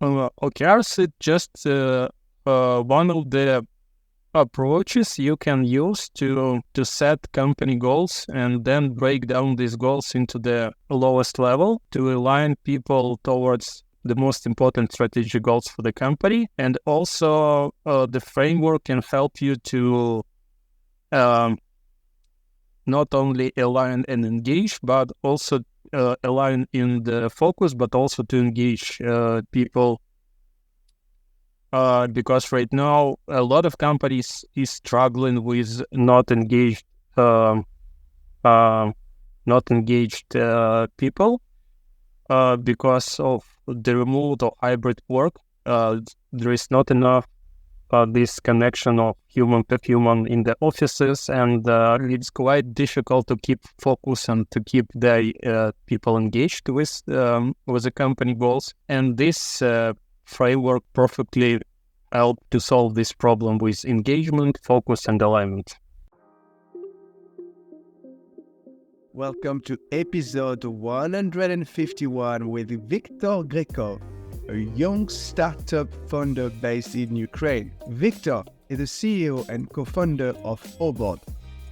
OKRs is just one of the approaches you can use to set company goals and then break down these goals into the lowest level to align people towards the most important strategic goals for the company. And also the framework can help you to not only align and engage, but also align in the focus, but also to engage people. Because right now a lot of companies is struggling with not engaged people because of the remote or hybrid work. There is not enough this connection of human to human in the offices, and it's quite difficult to keep focus and to keep the people engaged with the company goals. And this framework perfectly help to solve this problem with engagement, focus, and alignment. Welcome to episode 151 with Viktor Grekov, a young startup founder based in Ukraine. Viktor is the CEO and co-founder of Obot,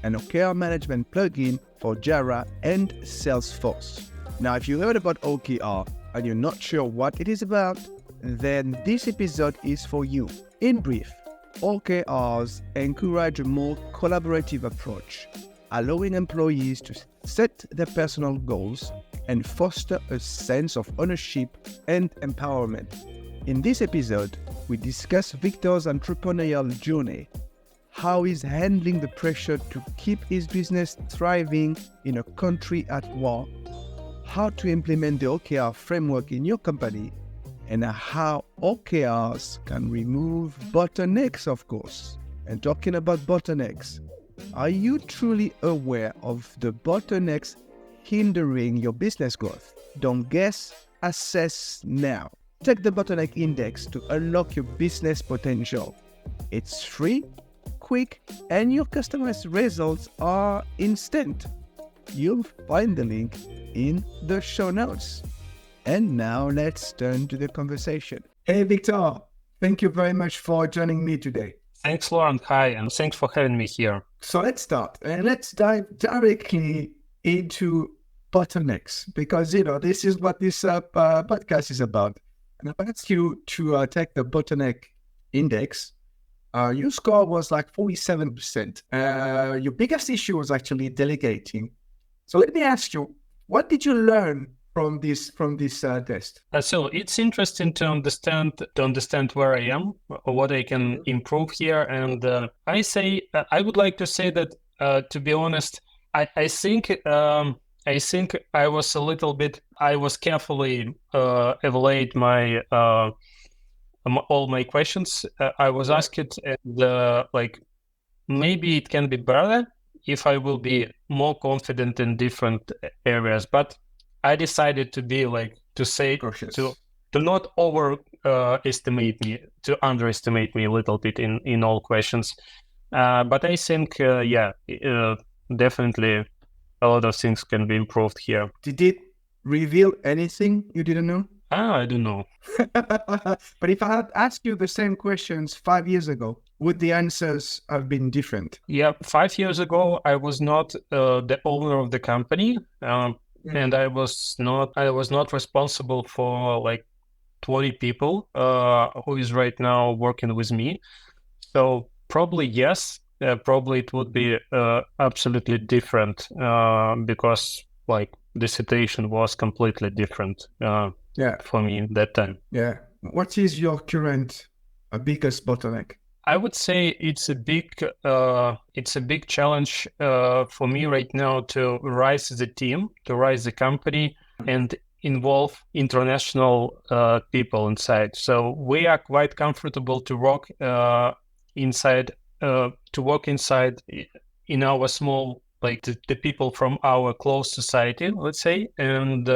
an OKR management plugin for Jira and Salesforce. Now, if you heard about OKR and you're not sure what it is about, then this episode is for you. In brief, OKRs encourage a more collaborative approach, allowing employees to set their personal goals and foster a sense of ownership and empowerment. In this episode, we discuss Viktor's entrepreneurial journey, how he's handling the pressure to keep his business thriving in a country at war, how to implement the OKR framework in your company, and how OKRs can remove bottlenecks, of course. And talking about bottlenecks, are you truly aware of the bottlenecks hindering your business growth? Don't guess, assess now. Take the Bottleneck Index to unlock your business potential. It's free, quick, and your customers' results are instant. You'll find the link in the show notes. And now let's turn to the conversation. Hey, Viktor, thank you very much for joining me today. Thanks, Lauren. Hi, and thanks for having me here. So let's start and let's dive directly into bottlenecks, because, this is what this podcast is about. And I've asked you to take the Bottleneck Index. Your score was like 47%. Your biggest issue was actually delegating. So let me ask you, what did you learn from this test? So it's interesting to understand where I am, what I can improve here, and I would like to say that to be honest, I think I was a little bit. I was carefully evaluate my all my questions. I was asked, and maybe it can be better if I will be more confident in different areas, but I decided to be Cautious. to not estimate me, to underestimate me a little bit in all questions. But I think, definitely a lot of things can be improved here. Did it reveal anything you didn't know? I don't know. But if I had asked you the same questions 5 years ago, would the answers have been different? Yeah, 5 years ago, I was not the owner of the company. And I was not responsible for 20 people who is right now working with me. So probably yes, probably it would be absolutely different because the situation was completely different for me at that time. Yeah. What is your current biggest bottleneck? I would say it's a big challenge for me right now to rise the team, to rise the company, and involve international people inside. So we are quite comfortable to work inside in our small, the people from our close society, let's say, and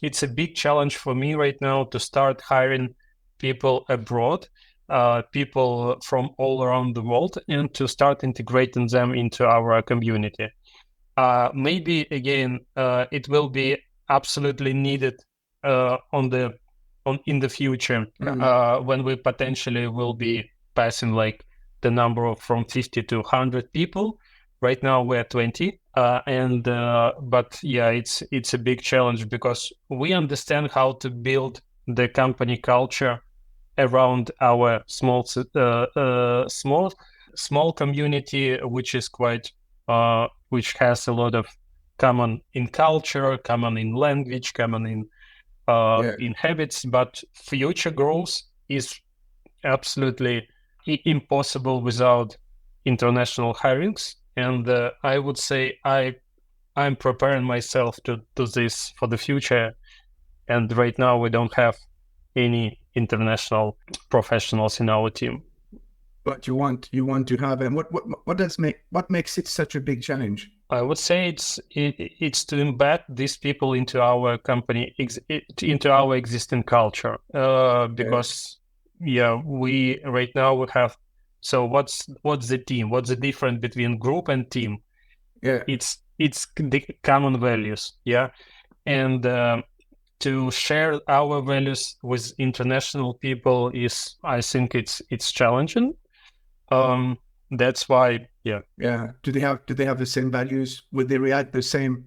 it's a big challenge for me right now to start hiring people abroad. People from all around the world, and to start integrating them into our community. Maybe again, it will be absolutely needed on the in the future, when we potentially will be passing like the number from 50 to 100 people. Right now we're 20, but yeah, it's a big challenge because we understand how to build the company culture around our small community, which is quite which has a lot of common in culture, common in language, common in habits. But future growth is absolutely impossible without international hirings. And I would say I'm preparing myself to this for the future. And right now we don't have any international professionals in our team. But you want to have, and what makes it such a big challenge? I would say it's to embed these people into our company, into our existing culture. Because we right now we have. So what's the team? What's the difference between group and team? Yeah, it's the common values. Yeah, and to share our values with international people is, I think it's challenging. That's why, yeah. Do they have the same values? Will they react the same?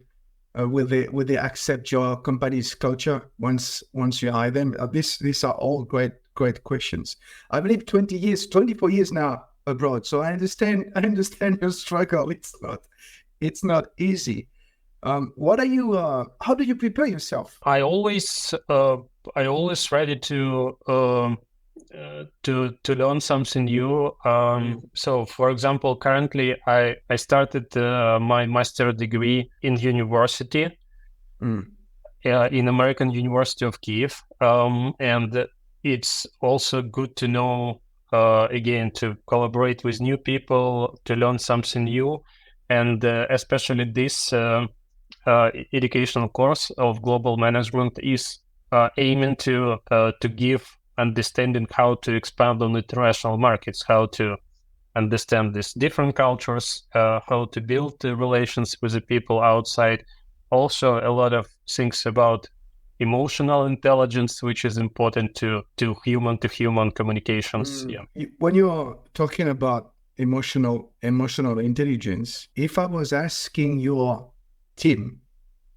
Will they accept your company's culture once you hire them? These are all great questions. I've lived 24 years now abroad, so I understand your struggle. It's not easy. What are you? How do you prepare yourself? I always ready to learn something new. So, for example, currently I started my master degree in university, in American University of Kiev, and it's also good to know again to collaborate with new people, to learn something new, and especially this educational course of global management is aiming to give understanding how to expand on international markets, how to understand these different cultures, how to build relations with the people outside. Also, a lot of things about emotional intelligence, which is important to human communications. Yeah. When you're talking about emotional intelligence, if I was asking your team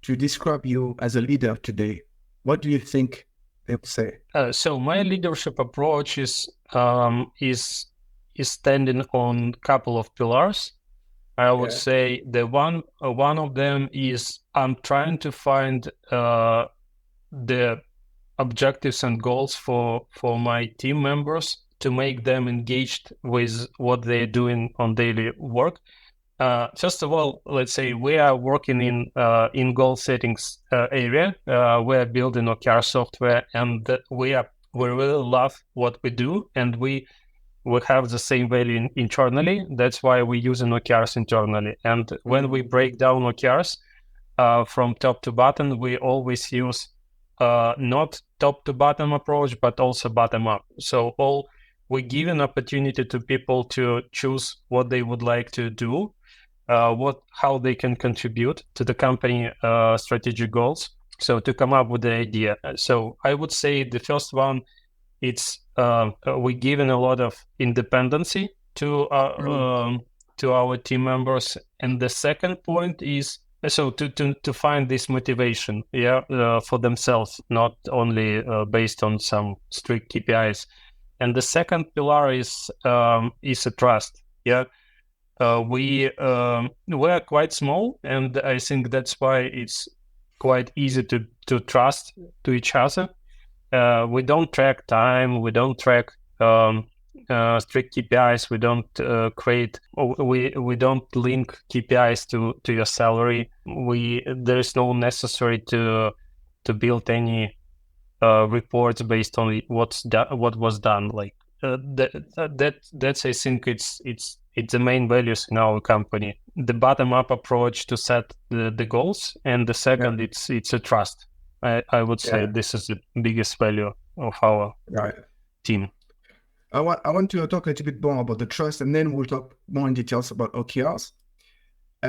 to describe you as a leader today, what do you think they'll say? So my leadership approach is standing on a couple of pillars. I would say the one of them is I'm trying to find the objectives and goals for my team members to make them engaged with what they're doing on daily work. First of all, let's say we are working in goal settings area. We're building OKR software, and we really love what we do, and we have the same value internally. That's why we're using OKRs internally. And when we break down OKRs from top to bottom, we always use not top to bottom approach, but also bottom up. So we give an opportunity to people to choose what they would like to do, how they can contribute to the company strategic goals. So to come up with the idea. So I would say the first one, it's we're giving a lot of independency to our team members, and the second point is so to find this motivation, for themselves, not only based on some strict KPIs. And the second pillar is a trust. We're quite small, and I think that's why it's quite easy to trust to each other. We don't track time. We don't track strict KPIs. We don't we don't link KPIs to your salary. There is no necessary to build any reports based on what was done. Like that's I think it's the main values in our company. The bottom up approach to set the goals, and the second it's a trust. I would say this is the biggest value of our team. I want to talk a little bit more about the trust, and then we'll talk more in details about OKRs.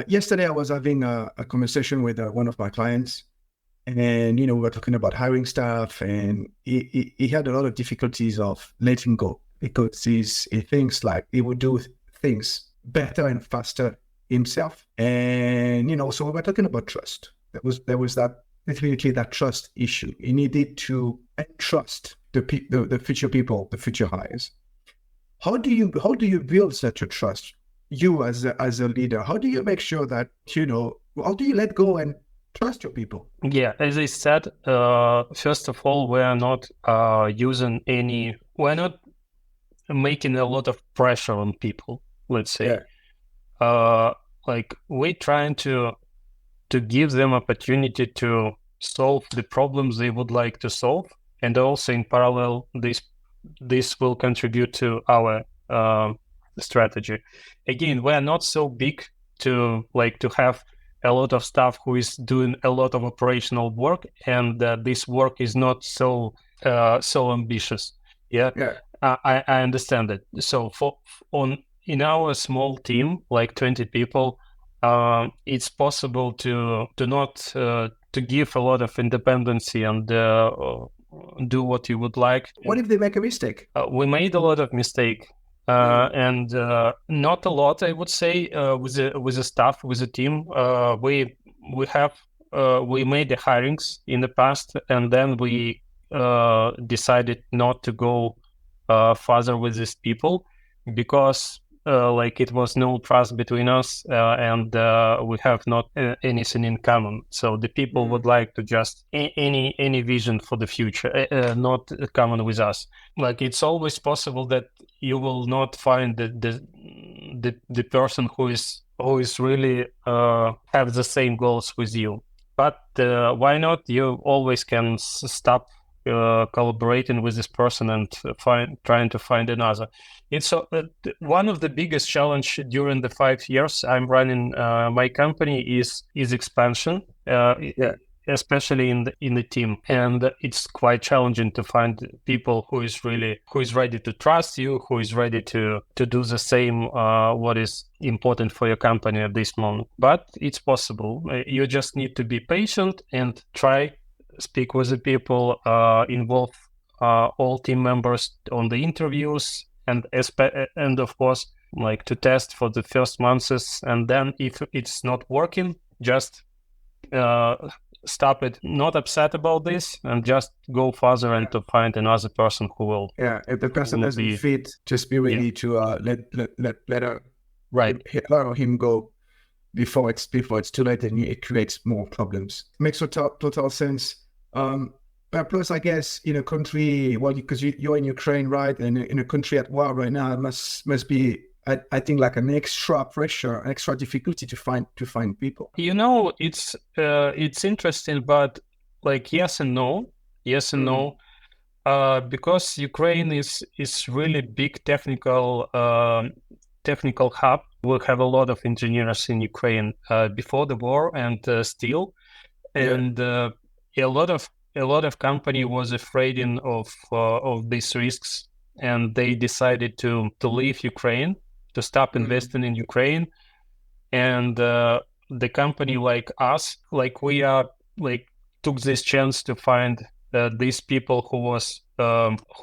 Yesterday, I was having a conversation with one of my clients, And, we were talking about hiring staff, and he had a lot of difficulties of letting go because he thinks like he would do things better and faster himself. And, so we were talking about trust. There was that, definitely that trust issue. He needed to trust the future people, the future hires. How do you build such a trust? You as a leader, how do you make sure that, how do you let go and trust your people? Yeah, as I said, first of all, we're not making a lot of pressure on people, let's say. Yeah. Like we're trying to give them opportunity to solve the problems they would like to solve, and also in parallel, this will contribute to our strategy. Again, we're not so big to have a lot of staff who is doing a lot of operational work, and this work is not so ambitious. Yeah. I understand it. So in our small team, like 20 people, it's possible to give a lot of independency and do what you would like. What if they make a mistake? We made a lot of mistake. And not a lot, I would say, with the staff, with the team. We made the hirings in the past, and then we decided not to go further with these people because it was no trust between us, and we have not anything in common. So the people would like to just any vision for the future, not common with us. Like it's always possible that you will not find the person who is really have the same goals with you. But why not? You always can stop collaborating with this person and trying to find another. It's one of the biggest challenge during the 5 years I'm running my company is expansion, especially in the team, and it's quite challenging to find people who is ready to trust you, who is ready to do the same what is important for your company at this moment. But it's possible. You just need to be patient and speak with the people, involve all team members on the interviews, and of course, like to test for the first months, and then if it's not working, just stop it. Not upset about this, and just go further and to find another person who will. Yeah, if the person doesn't fit, just be ready to let her allow him go before it's too late and it creates more problems. Makes total sense. But plus, I guess in a country, well, because you're in Ukraine, right, and in a country at war right now, it must be, I think, like an extra pressure, an extra difficulty to find people. It's interesting, but like yes and no, because Ukraine is really big technical hub. We'll have a lot of engineers in Ukraine before the war and still, and a lot of company was afraid of these risks, and they decided to leave Ukraine, to stop investing in Ukraine. And the company like us, like we are, like took this chance to find these people who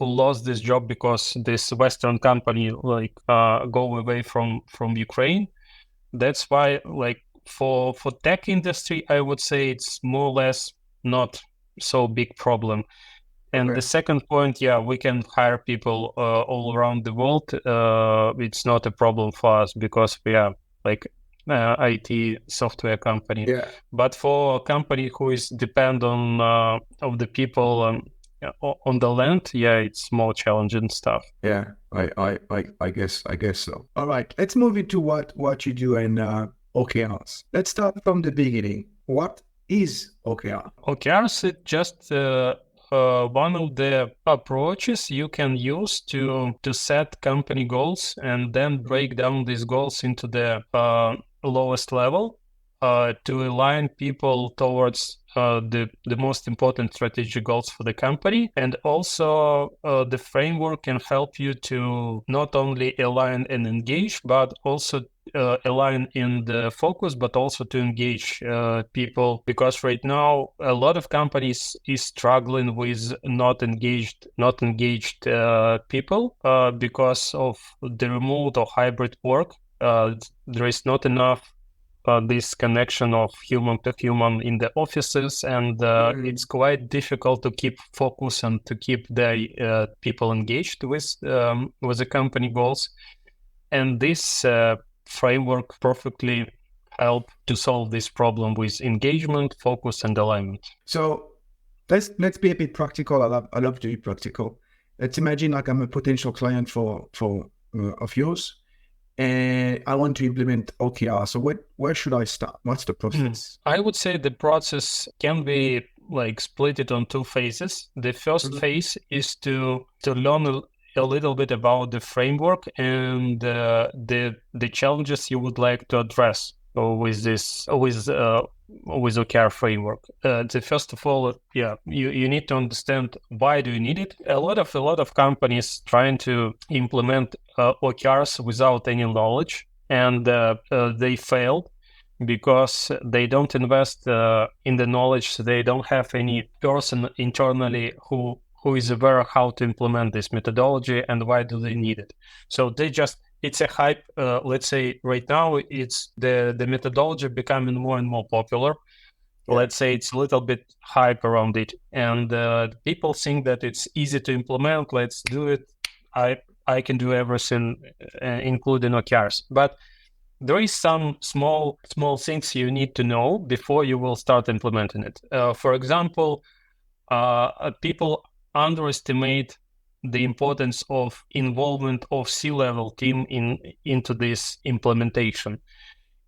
lost this job because this Western company go away from Ukraine. That's why, like for tech industry, I would say it's more or less not so big problem. And the second point, we can hire people all around the world. It's not a problem for us because we are like IT software company. But for a company who is depend on of the people on the land, it's more challenging stuff. I guess so. All right, let's move into what you do in OKRs. Let's start from the beginning. What is OKR? OKRs is just one of the approaches you can use to set company goals and then break down these goals into the lowest level. to align people towards the most important strategic goals for the company. And also the framework can help you to not only align and engage, but also align in the focus, but also to engage people, because right now a lot of companies is struggling with not engaged people because of the remote or hybrid work. There is not enough this connection of human to human in the offices, and it's quite difficult to keep focus and to keep the people engaged with the company goals. And this framework perfectly help to solve this problem with engagement, focus, and alignment. So let's be a bit practical. I love to be practical. Let's imagine like I'm a potential client for of yours, and I want to implement OKR. So where should I start? What's the process? I would say the process can be like split it on two phases. The first phase is to learn a little bit about the framework and the challenges you would like to address with this with OKR framework. First of all, you need to understand why do you need it. A lot of companies trying to implement OKRs without any knowledge, and they failed because they don't invest in the knowledge. They don't have any person internally who is aware of how to implement this methodology and why do they need it. So they just, it's a hype. Let's say right now it's the methodology becoming more and more popular. Let's say it's a little bit hype around it, and people think that it's easy to implement. Let's do it. I can do everything, including OKRs. But there is some small things you need to know before you will start implementing it. For example, people underestimate the importance of involvement of C-level team into this implementation.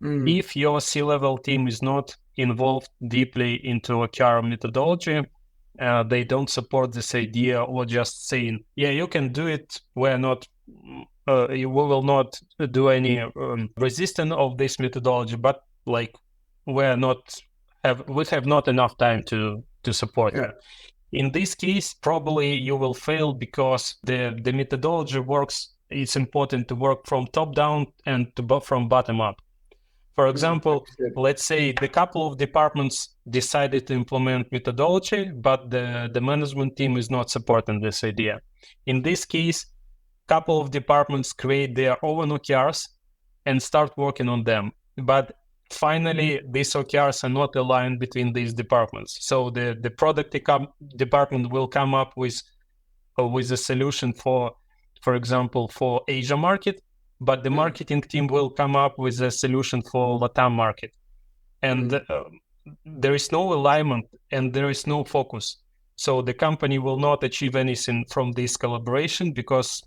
If your C-level team is not involved deeply into OKR methodology, they don't support this idea, or just saying, yeah, you can do it, we're not we will not do any resistance of this methodology, but like we have not enough time to support it. In this case, probably you will fail because the methodology works. It's important to work from top down and from bottom up. For example, let's say the couple of departments decided to implement methodology, but the management team is not supporting this idea. In this case, couple of departments create their own OKRs and start working on them. But finally, these OKRs are not aligned between these departments. So the product department will come up with a solution for example, for Asia market, but the marketing team will come up with a solution for LATAM market. And there is no alignment and there is no focus. So the company will not achieve anything from this collaboration because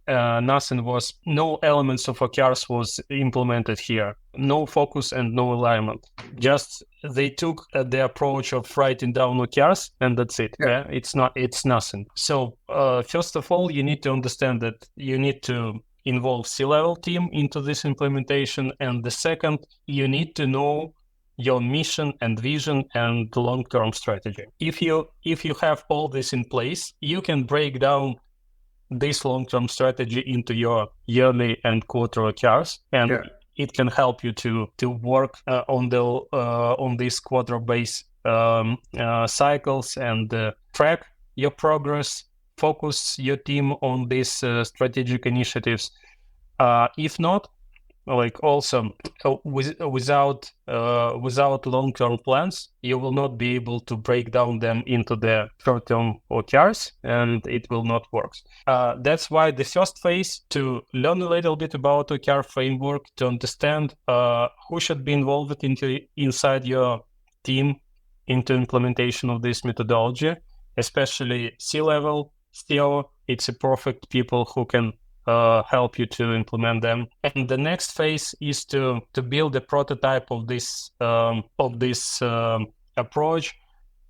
no elements of OKRs was implemented here. No focus and no alignment. Just they took the approach of writing down OKRs and that's it. It's nothing. So first of all, you need to understand that you need to involve C-level team into this implementation. And the second, you need to know your mission and vision and long-term strategy. If you have all this in place, you can break down this long-term strategy into your yearly and quarterly OKRs, and it can help you to work on these quarter-based cycles and track your progress, focus your team on these strategic initiatives. If not, also without long-term plans, you will not be able to break down them into the short-term OKRs, and it will not work. That's why the first phase, to learn a little bit about OKR framework, to understand who should be involved inside your team into implementation of this methodology, especially C-level, still it's a perfect people who can help you to implement them. And the next phase is to build a prototype of this approach,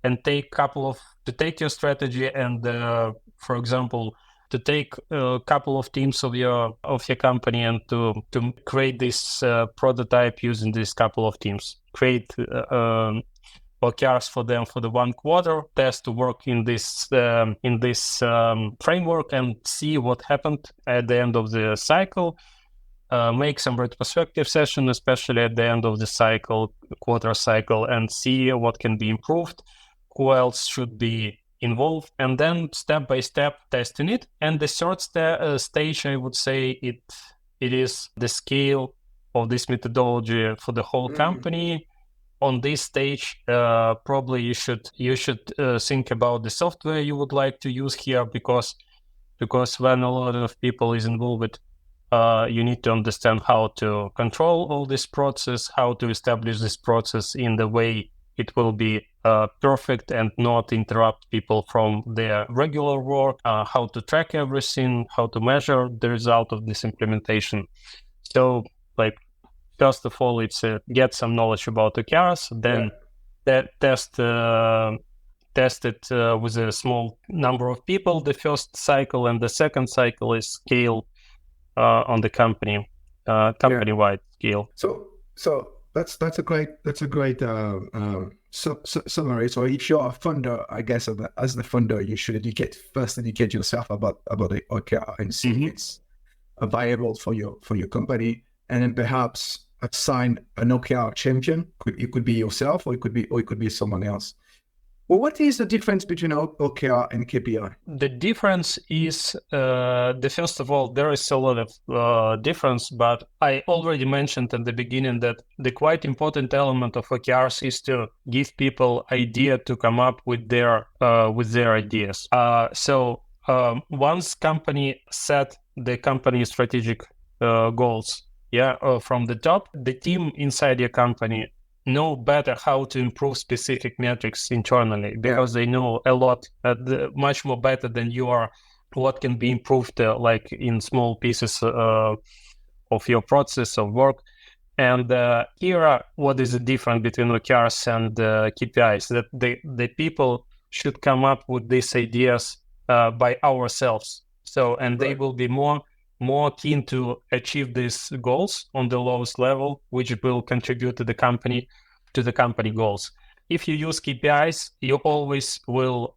and take your strategy and for example to take a couple of teams of your company and to create this prototype using this couple of teams, create OKRs for them for the 1 quarter, test to work in this framework and see what happened at the end of the cycle. Make some retrospective session, especially at the end of the cycle, quarter cycle, and see what can be improved, who else should be involved, and then step by step testing it. And the third stage, I would say, it is the scale of this methodology for the whole company. On this stage, probably you should think about the software you would like to use here, because when a lot of people is involved, you need to understand how to control all this process, how to establish this process in the way it will be perfect and not interrupt people from their regular work, how to track everything, how to measure the result of this implementation. So, first of all, it's get some knowledge about OKRs, then test it with a small number of people, the first cycle, and the second cycle is scale on the company-wide scale. So that's a great summary. So if you're a funder, I guess as the funder, you should educate yourself about the OKR and see if it's viable for your company, and then perhaps assign an OKR champion. It could be yourself, or it could be someone else. Well, what is the difference between OKR and KPI? The difference is, first of all, there is a lot of difference, but I already mentioned at the beginning that the quite important element of OKRs is to give people idea to come up with their ideas. So once company set the company strategic goals, from the top, the team inside your company know better how to improve specific metrics internally, because they know a lot, much more better than you are, what can be improved like in small pieces of your process of work. And here, what is the difference between OKRs and KPIs? That the people should come up with these ideas by ourselves. So, and they will be more keen to achieve these goals on the lowest level, which will contribute to the company goals. If you use KPIs, you always will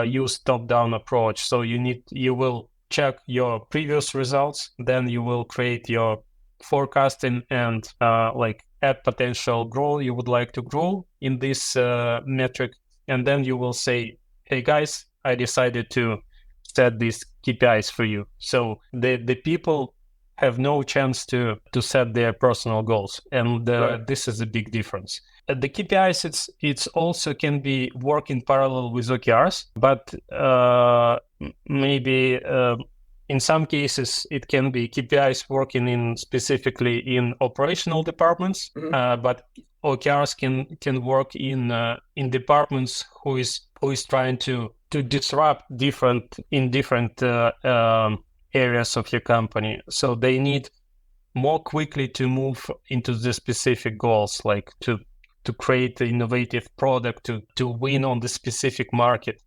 use top-down approach. So you will check your previous results, then you will create your forecasting and add potential growth you would like to grow in this metric, and then you will say, hey guys, I decided to set these KPIs for you. So the people have no chance to set their personal goals, and this is a big difference. The KPIs, it's also can be work in parallel with OKRs, but maybe in some cases it can be KPIs working specifically in operational departments, but OKRs can work in departments who is trying to disrupt different areas of your company. So they need more quickly to move into the specific goals, like to create an innovative product, to win on the specific market.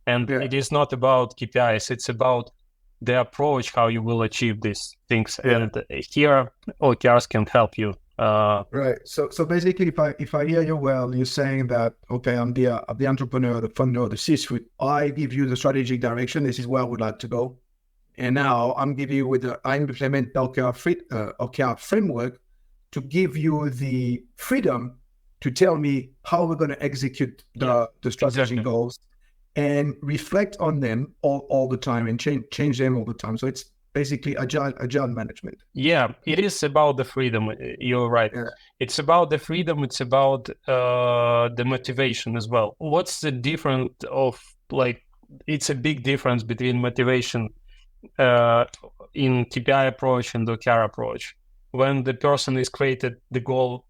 And it is not about KPIs, it's about the approach, how you will achieve these things. And here, OKRs can help you. Right. So basically, if I hear you well, you're saying that, okay, I'm the entrepreneur, the funder, the C-suite. I give you the strategic direction. This is where I would like to go. And now I'm giving you I implement OKR framework to give you the freedom to tell me how we're going to execute the strategic goals, and reflect on them all the time and change them all the time. So it's basically agile management. Yeah, it is about the freedom. You're right. Yeah. It's about the freedom. It's about the motivation as well. What's the difference of it's a big difference between motivation in KPI approach and OKR approach. When the person is created the goal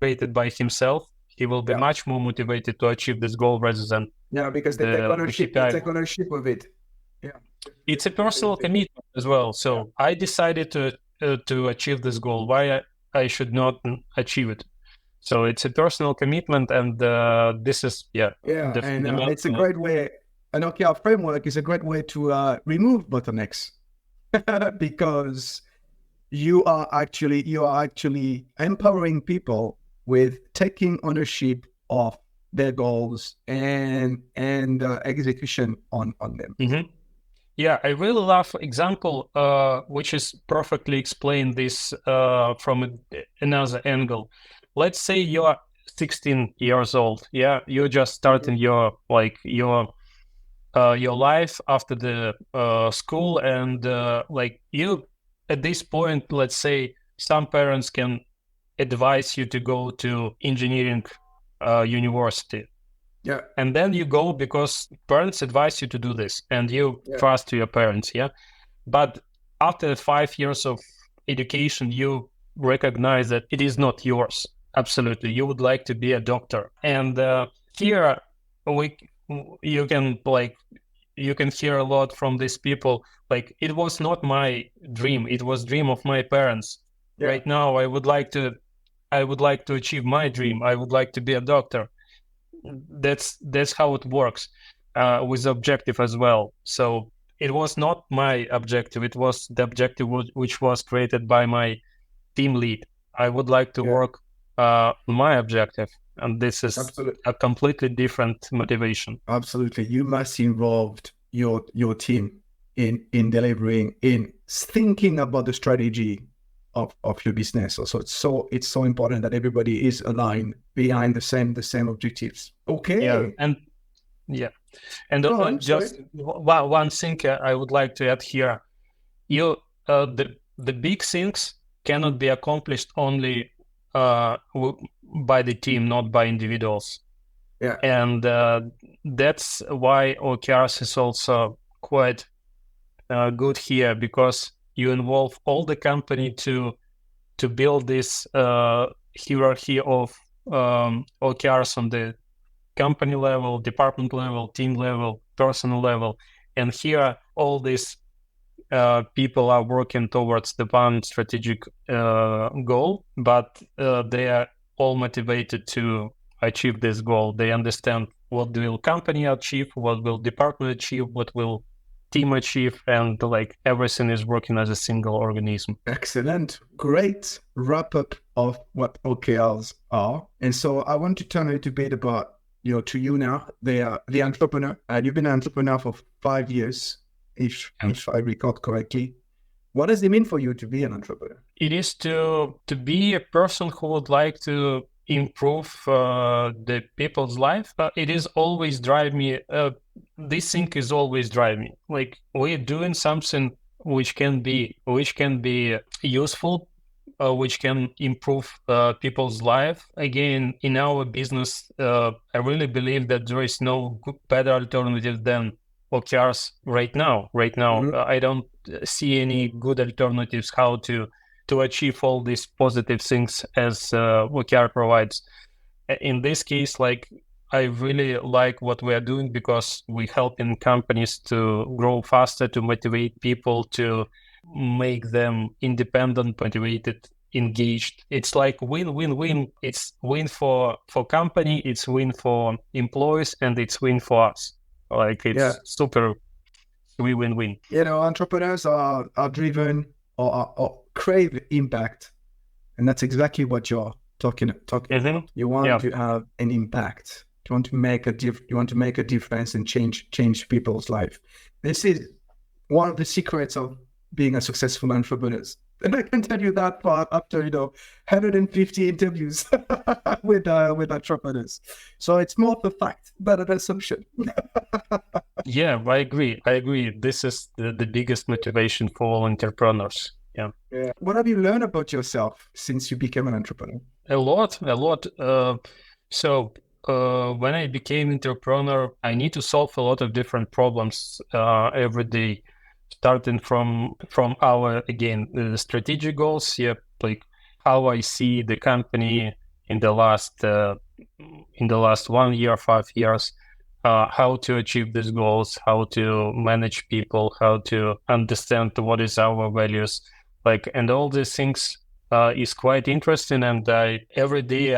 created by himself, he will be much more motivated to achieve this goal rather than because they take ownership of it. Yeah, it's a personal commitment as well. So I decided to achieve this goal. Why I should not achieve it? So it's a personal commitment, and this is and it's a great way. an OKR framework is a great way to remove bottlenecks because you are actually empowering people with taking ownership of their goals and execution on them. Mm-hmm. Yeah, I really love example which is perfectly explain this from another angle. Let's say you are 16 years old. Yeah, you're just starting your life after the school, and like you at this point, let's say some parents can advise you to go to engineering university. Yeah. And then you go because parents advise you to do this and you trust your parents. Yeah. But after 5 years of education, you recognize that it is not yours. Absolutely. You would like to be a doctor. And here you can hear a lot from these people. Like, it was not my dream. It was dream of my parents. Yeah. Right now, I would like to achieve my dream. I would like to be a doctor. That's how it works with objective as well. So it was not my objective. It was the objective which was created by my team lead. I would like to work my objective. And this is a completely different motivation. Absolutely. You must involve your team in delivering, in thinking about the strategy of your business. So it's so important that everybody is aligned behind the same objectives. Okay. Yeah. And just one thing I would like to add here. The big things cannot be accomplished only by the team, not by individuals. Yeah. And that's why OKRs is also quite good here, because you involve all the company to build this hierarchy of OKRs on the company level, department level, team level, personal level. And here all these people are working towards the one strategic goal, but they are all motivated to achieve this goal. They understand what will company achieve, what will department achieve, what will team achieve, and like everything is working as a single organism. Excellent. Great wrap up of what OKRs are. And so I want to turn a little bit about to you now, the entrepreneur. You've been an entrepreneur for 5 years, if I recall correctly. What does it mean for you to be an entrepreneur? It is to be a person who would like to improve the people's life. It is always drive me. This thing is always drive me. Like, we're doing something which can be useful, which can improve people's life. Again, in our business, I really believe that there is no better alternative than OKRs right now. Mm-hmm. I don't see any good alternatives how to achieve all these positive things as OKR provides. In this case, like, I really like what we are doing, because we helping companies to grow faster, to motivate people, to make them independent, motivated, engaged. It's like win-win-win. It's win for company, it's win for employees, and it's win for us. Like, it's super win-win. Entrepreneurs are driven or crave impact, and that's exactly what you're talking mm-hmm. about. You want to have an impact. You want to make a difference and change people's life. This is one of the secrets of being a successful entrepreneur. And I can tell you that after 150 interviews with entrepreneurs. So it's more of a fact than an assumption. Yeah, I agree. This is the biggest motivation for all entrepreneurs. Yeah. What have you learned about yourself since you became an entrepreneur? A lot. So when I became entrepreneur, I need to solve a lot of different problems every day, starting from our, again, the strategic goals. Like how I see the company in the last 1 year, 5 years. How to achieve these goals, how to manage people, how to understand what is our values, and all these things is quite interesting. And every day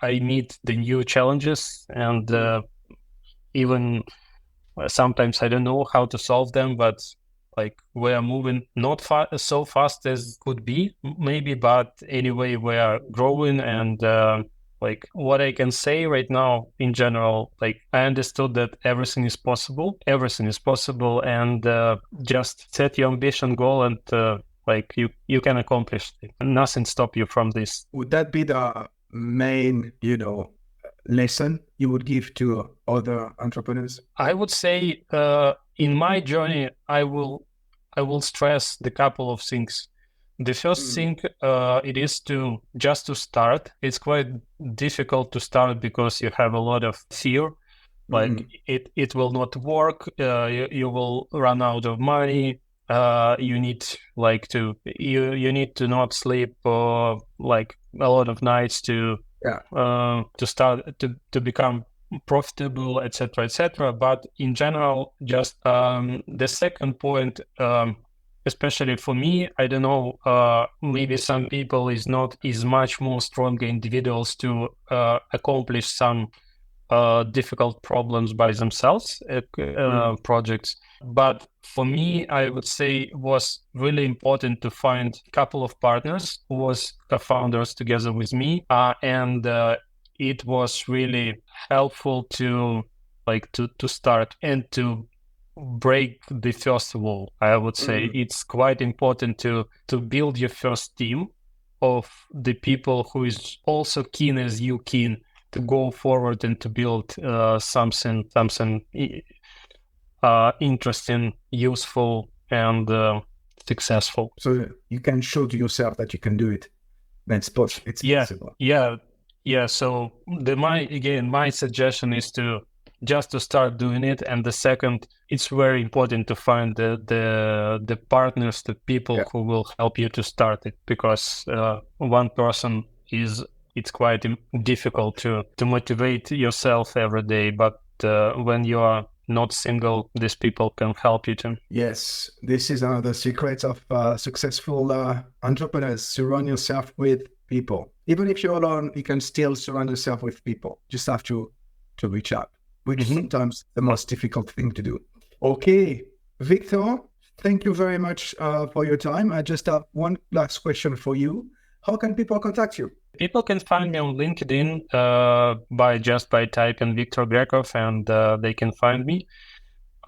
I meet the new challenges, and even Sometimes I don't know how to solve them, but like we are moving not so fast as could be maybe, but anyway, we are growing. And like what I can say right now in general, like I understood that everything is possible, and just set your ambition goal, and like you can accomplish it. Nothing stop you from this. Would that be the main, lesson you would give to other entrepreneurs? I would say in my journey, I will stress the couple of things. The first thing it is to start. It's quite difficult to start because you have a lot of fear, like it will not work. You will run out of money. You need like you need to not sleep like a lot of nights to start to become profitable, etc. But in general, just the second point, especially for me, I don't know, maybe some people is much more stronger individuals to accomplish some difficult problems by themselves, projects. But for me, I would say it was really important to find a couple of partners who was co-founders together with me, and it was really helpful to start and to break the first wall. I would say it's quite important to build your first team of the people who is also keen as you keen to go forward and to build something interesting, useful, and successful. So you can show to yourself that you can do it. It's possible. Yeah. So my suggestion is to start doing it. And the second, it's very important to find the partners, the people who will help you to start it, because one person it's quite difficult to motivate yourself every day. But when you are not single, these people can help you too. Yes, this is another secret of successful entrepreneurs. Surround yourself with people. Even if you're alone, you can still surround yourself with people. Just have to reach out, which is sometimes the most difficult thing to do. Okay, Viktor, thank you very much for your time. I just have one last question for you. How can people contact you? People can find me on LinkedIn by typing Viktor Grekov, and they can find me.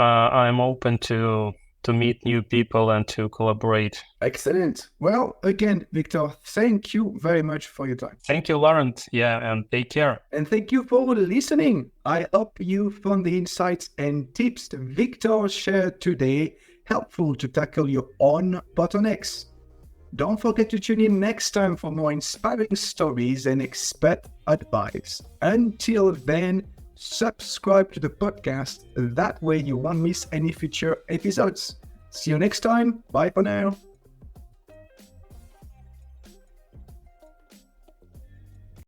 I'm open to meet new people and to collaborate. Excellent. Well, again, Viktor, thank you very much for your time. Thank you, Laurent. Yeah, and take care. And thank you for listening. I hope you found the insights and tips Viktor shared today helpful to tackle your own bottlenecks. Don't forget to tune in next time for more inspiring stories and expert advice. Until then, subscribe to the podcast. That way you won't miss any future episodes. See you next time. Bye for now.